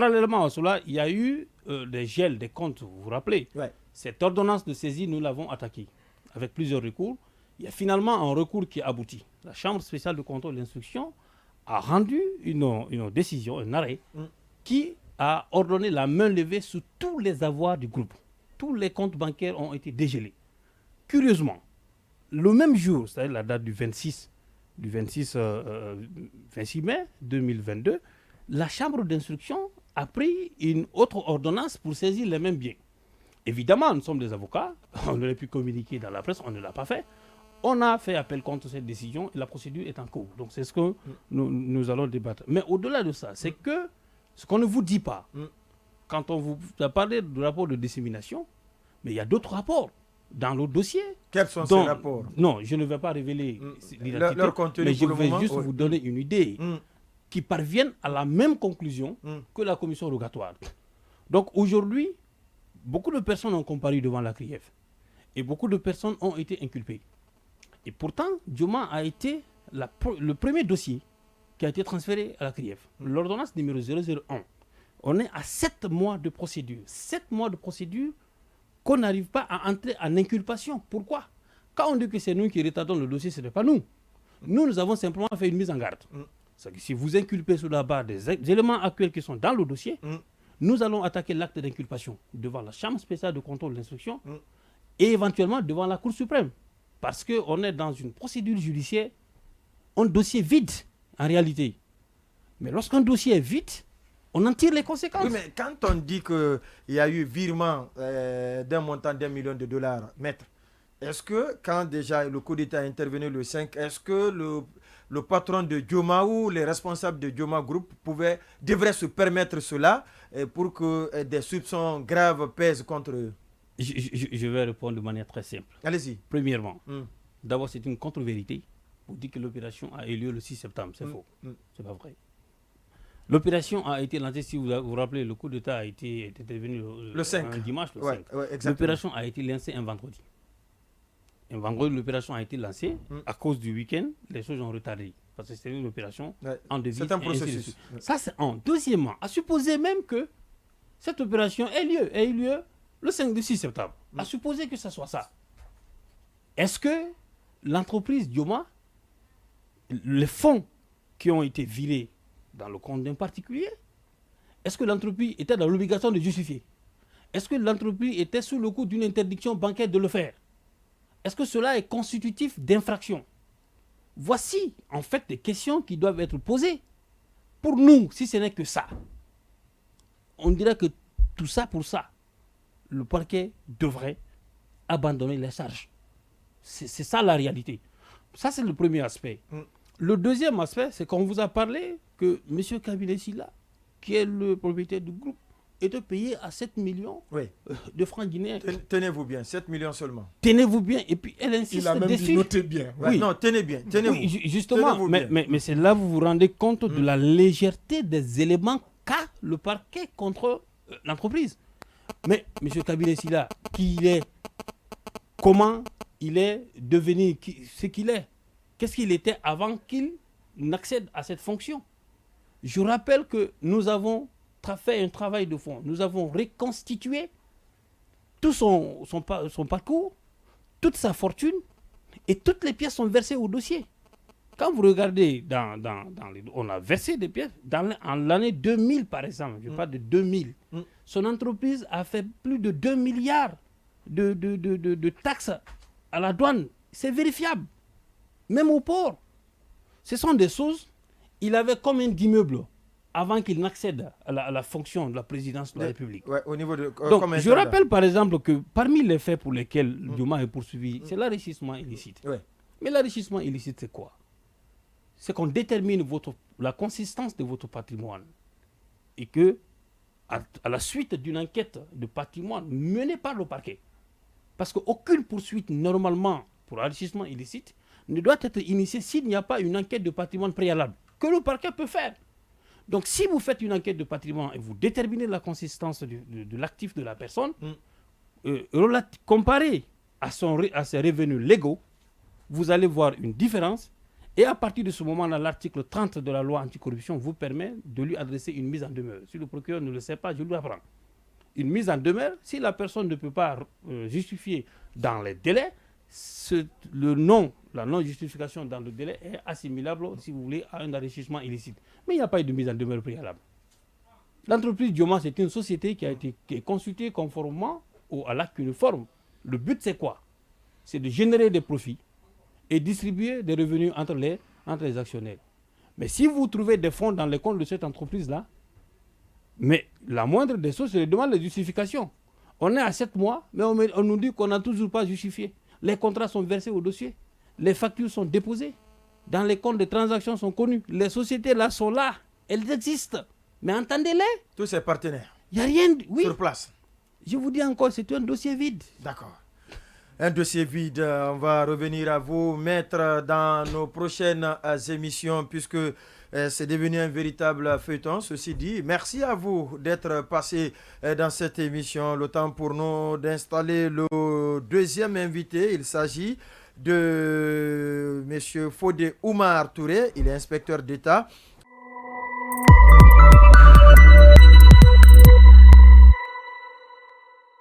Parallèlement à cela, il y a eu des gels des comptes, vous vous rappelez. Ouais. Cette ordonnance de saisie, nous l'avons attaquée avec plusieurs recours. Il y a finalement un recours qui aboutit. La Chambre spéciale de contrôle de l'instruction a rendu une décision, un arrêt, qui a ordonné la main levée sur tous les avoirs du groupe. Tous les comptes bancaires ont été dégelés. Curieusement, le même jour, c'est-à-dire la date du 26 mai 2022, la Chambre d'instruction a pris une autre ordonnance pour saisir les mêmes biens. Évidemment, nous sommes des avocats, on aurait pu communiquer dans la presse, on ne l'a pas fait. On a fait appel contre cette décision et la procédure est en cours. Donc c'est ce que nous allons débattre. Mais au-delà de ça, c'est que ce qu'on ne vous dit pas, quand on vous a parlé du rapport de dissémination, mais il y a d'autres rapports dans le dossier. Quels sont ces rapports? Non, je ne vais pas révéler l'identité, leur contenu, mais je vais juste vous donner une idée qui parvienne à la même conclusion que la commission rogatoire. Donc aujourd'hui, beaucoup de personnes ont comparu devant la CRIEF et beaucoup de personnes ont été inculpées. Et pourtant, Dioma a été le premier dossier qui a été transféré à la CRIEF. L'ordonnance numéro 001. On est à 7 mois de procédure. 7 mois de procédure qu'on n'arrive pas à entrer en inculpation. Pourquoi? Quand on dit que c'est nous qui retardons le dossier, ce n'est pas nous. Nous avons simplement fait une mise en garde. C'est que si vous inculpez sur la base des éléments actuels qui sont dans le dossier, nous allons attaquer l'acte d'inculpation devant la Chambre spéciale de contrôle de l'instruction et éventuellement devant la Cour suprême. Parce qu'on est dans une procédure judiciaire, un dossier vide en réalité. Mais lorsqu'un dossier est vide, on en tire les conséquences. Oui, mais quand on dit qu'il y a eu virement d'un montant d'$1 million, maître, est-ce que quand déjà le coup d'État est intervenu le 5, est-ce que le patron de Dioma ou les responsables de Dioma Group devraient se permettre cela pour que des soupçons graves pèsent contre eux? Je vais répondre de manière très simple. Allez-y. Premièrement, d'abord c'est une contre-vérité pour dire que l'opération a eu lieu le 6 septembre. C'est faux. C'est pas vrai. L'opération a été lancée, si vous vous rappelez, le coup d'État a été intervenu le 5. Un dimanche, le 5. Ouais, l'opération a été lancée un vendredi. Un vendredi, l'opération a été lancée. À cause du week-end, les choses ont retardé. Parce que c'était une opération en devise. C'est un processus. Ça, c'est un. Deuxièmement, à supposer même que cette opération ait eu lieu le 6 septembre. À supposer que ce soit ça. Est-ce que l'entreprise Dioma, les fonds qui ont été virés dans le compte d'un particulier, est-ce que l'entreprise était dans l'obligation de justifier? Est-ce que l'entreprise était sous le coup d'une interdiction bancaire de le faire? Est-ce que cela est constitutif d'infraction? Voici en fait des questions qui doivent être posées. Pour nous, si ce n'est que ça, on dirait que tout ça pour ça, le parquet devrait abandonner les charges. C'est ça la réalité. Ça, c'est le premier aspect. Le deuxième aspect, c'est qu'on vous a parlé que M. Kabila Silla, qui est le propriétaire du groupe, était payé à 7 millions de francs guinéens. Tenez-vous bien, 7 millions seulement. Tenez-vous bien. Et puis elle insiste dessus. Il a même dit notez bien. Oui. Non, tenez bien. Tenez-vous. Oui, justement, mais c'est là que vous vous rendez compte de la légèreté des éléments qu'a le parquet contre l'entreprise. Mais M. Kabila Silla, qui il est, comment il est devenu ce qu'il est, qu'est-ce qu'il était avant qu'il n'accède à cette fonction? Je rappelle que nous avons fait un travail de fond. Nous avons reconstitué tout son parcours, toute sa fortune, et toutes les pièces sont versées au dossier. Quand vous regardez, on a versé des pièces en l'année 2000, par exemple, je parle de 2000. Son entreprise a fait plus de 2 milliards de taxes à la douane. C'est vérifiable. Même au port. Ce sont des choses, il avait combien d'immeubles avant qu'il n'accède à la fonction de la présidence de la République. Au niveau de, donc, je rappelle par exemple que parmi les faits pour lesquels Dioma est poursuivi, c'est l'enrichissement illicite. Mais l'enrichissement illicite, c'est quoi? C'est qu'on détermine la consistance de votre patrimoine et que, à la suite d'une enquête de patrimoine menée par le parquet, parce qu'aucune poursuite normalement pour enrichissement illicite ne doit être initiée s'il n'y a pas une enquête de patrimoine préalable que le parquet peut faire. Donc si vous faites une enquête de patrimoine et vous déterminez la consistance de l'actif de la personne, comparé à ses revenus légaux, vous allez voir une différence Et à partir de ce moment-là, l'article 30 de la loi anticorruption vous permet de lui adresser une mise en demeure. Si le procureur ne le sait pas, je lui apprends. Une mise en demeure, si la personne ne peut pas justifier dans les délais, la non-justification dans le délai est assimilable, si vous voulez, à un enrichissement illicite. Mais il n'y a pas eu de mise en demeure préalable. L'entreprise Dioma, c'est une société qui est constituée conformément à l'acte uniforme. Le but, c'est quoi? C'est de générer des profits et distribuer des revenus entre les actionnaires. Mais si vous trouvez des fonds dans les comptes de cette entreprise-là, mais la moindre des choses, c'est de demander les justifications. On est à 7 mois, mais on nous dit qu'on n'a toujours pas justifié. Les contrats sont versés au dossier. Les factures sont déposées. Dans les comptes, les transactions sont connues. Les sociétés là sont là. Elles existent. Mais entendez-les. Tous ces partenaires. Il n'y a rien. Oui. Sur place. Je vous dis encore, c'est un dossier vide. D'accord. Un dossier vide. On va revenir à vous, maître, dans nos prochaines émissions, puisque c'est devenu un véritable feuilleton. Ceci dit, merci à vous d'être passé dans cette émission. Le temps pour nous d'installer le deuxième invité. Il s'agit de M. Fodé Oumar Touré. Il est inspecteur d'État